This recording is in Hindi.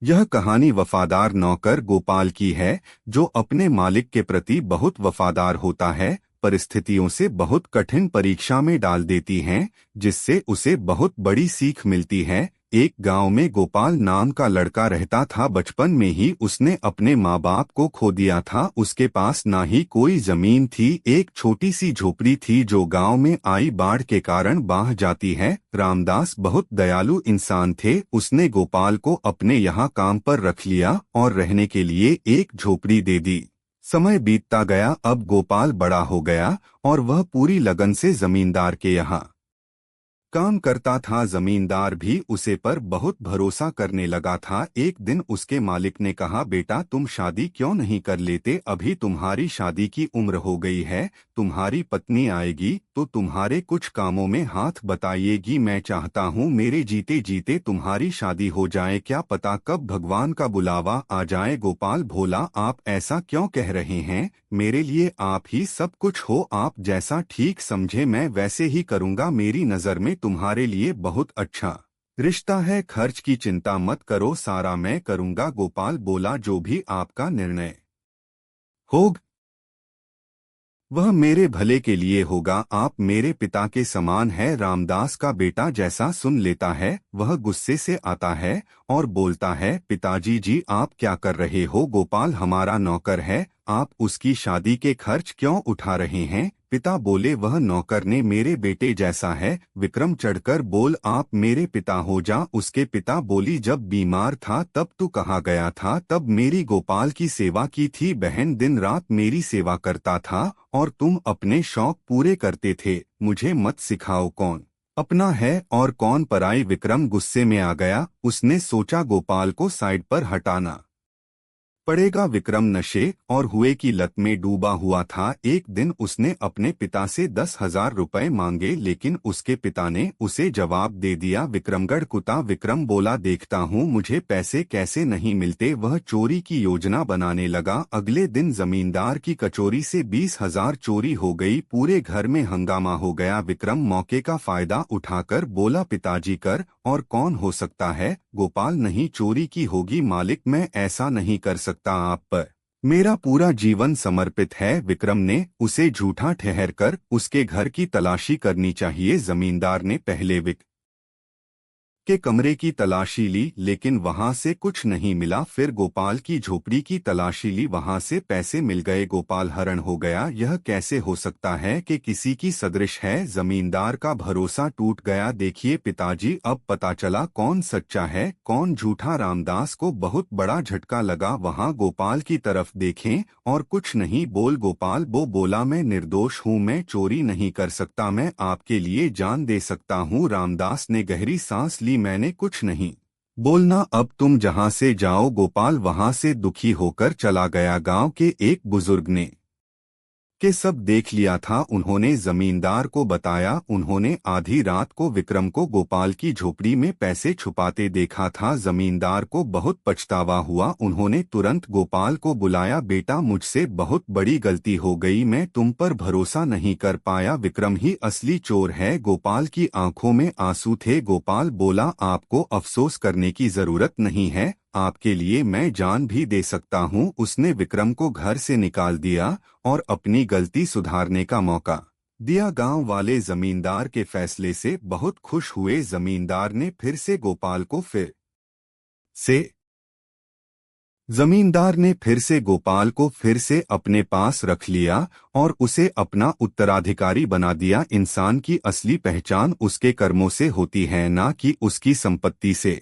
यह कहानी वफादार नौकर गोपाल की है, जो अपने मालिक के प्रति बहुत वफादार होता है। परिस्थितियों से बहुत कठिन परीक्षा में डाल देती हैं, जिससे उसे बहुत बड़ी सीख मिलती है। एक गांव में गोपाल नाम का लड़का रहता था। बचपन में ही उसने अपने माँ बाप को खो दिया था। उसके पास ना ही कोई जमीन थी, एक छोटी सी झोपड़ी थी जो गांव में आई बाढ़ के कारण बह जाती है। रामदास बहुत दयालु इंसान थे। उसने गोपाल को अपने यहाँ काम पर रख लिया और रहने के लिए एक झोपड़ी दे दी। समय बीतता गया। अब गोपाल बड़ा हो गया और वह पूरी लगन से जमींदार के यहाँ काम करता था। जमींदार भी उसे पर बहुत भरोसा करने लगा था। एक दिन उसके मालिक ने कहा, बेटा तुम शादी क्यों नहीं कर लेते? अभी तुम्हारी शादी की उम्र हो गई है। तुम्हारी पत्नी आएगी तो तुम्हारे कुछ कामों में हाथ बताइएगी। मैं चाहता हूँ मेरे जीते जीते तुम्हारी शादी हो जाए। क्या पता कब भगवान का बुलावा आ जाए। गोपाल भोला, आप ऐसा क्यों कह रहे हैं? मेरे लिए आप ही सब कुछ हो। आप जैसा ठीक समझे मैं वैसे ही करूँगा। मेरी नज़र में तुम्हारे लिए बहुत अच्छा रिश्ता है। खर्च की चिंता मत करो, सारा मैं करूँगा। गोपाल बोला, जो भी आपका निर्णय होगा वह मेरे भले के लिए होगा। आप मेरे पिता के समान है। रामदास का बेटा जैसा सुन लेता है वह गुस्से से आता है और बोलता है, पिताजी जी आप क्या कर रहे हो? गोपाल हमारा नौकर है, आप उसकी शादी के खर्च क्यों उठा रहे हैं? पिता बोले, वह नौकर ने मेरे बेटे जैसा है। विक्रम चढ़कर बोल, आप मेरे पिता हो जा। उसके पिता बोली, जब बीमार था तब तू कहाँ गया था? तब मेरी गोपाल की सेवा की थी। बहन दिन रात मेरी सेवा करता था और तुम अपने शौक पूरे करते थे। मुझे मत सिखाओ कौन अपना है और कौन पराई। विक्रम गुस्से में आ गया। उसने सोचा गोपाल को साइड पर हटाना पड़ेगा। विक्रम नशे और हुए की लत में डूबा हुआ था। एक दिन उसने अपने पिता से 10,000 रुपए मांगे, लेकिन उसके पिता ने उसे जवाब दे दिया, विक्रमगढ़ कुत्ता। विक्रम बोला, देखता हूँ मुझे पैसे कैसे नहीं मिलते। वह चोरी की योजना बनाने लगा। अगले दिन जमींदार की कचोरी से 20,000 चोरी हो गई। पूरे घर में हंगामा हो गया। विक्रम मौके का फायदा उठाकर बोला, पिताजी कर और कौन हो सकता है? गोपाल, नहीं चोरी की होगी मालिक, मैं ऐसा नहीं कर सकता। आप पर मेरा पूरा जीवन समर्पित है। विक्रम ने उसे झूठा ठहरकर उसके घर की तलाशी करनी चाहिए। जमींदार ने पहले के कमरे की तलाशी ली, लेकिन वहां से कुछ नहीं मिला। फिर गोपाल की झोपड़ी की तलाशी ली, वहां से पैसे मिल गए। गोपाल हैरान हो गया, यह कैसे हो सकता है कि किसी की सदृश है? जमींदार का भरोसा टूट गया। देखिए पिताजी, अब पता चला कौन सच्चा है कौन झूठा। रामदास को बहुत बड़ा झटका लगा। वहां गोपाल की तरफ देखें और कुछ नहीं बोल। गोपाल बोला, मैं निर्दोष हूँ, मैं चोरी नहीं कर सकता, मैं आपके लिए जान दे सकता हूँ। रामदास ने गहरी सांस ली, मैंने कुछ नहीं बोलना, अब तुम जहां से जाओ। गोपाल वहां से दुखी होकर चला गया। गांव के एक बुजुर्ग ने के सब देख लिया था। उन्होंने जमींदार को बताया। उन्होंने आधी रात को विक्रम को गोपाल की झोपड़ी में पैसे छुपाते देखा था। जमींदार को बहुत पछतावा हुआ। उन्होंने तुरंत गोपाल को बुलाया, बेटा मुझसे बहुत बड़ी गलती हो गई, मैं तुम पर भरोसा नहीं कर पाया। विक्रम ही असली चोर है। गोपाल की आंखों में आंसू थे। गोपाल बोला, आपको अफसोस करने की जरूरत नहीं है, आपके लिए मैं जान भी दे सकता हूँ। उसने विक्रम को घर से निकाल दिया और अपनी गलती सुधारने का मौका दिया। गांव वाले जमींदार के फैसले से बहुत खुश हुए। जमींदार ने फिर से गोपाल को फिर से अपने पास रख लिया और उसे अपना उत्तराधिकारी बना दिया। इंसान की असली पहचान उसके कर्मों से होती है, ना कि उसकी संपत्ति से।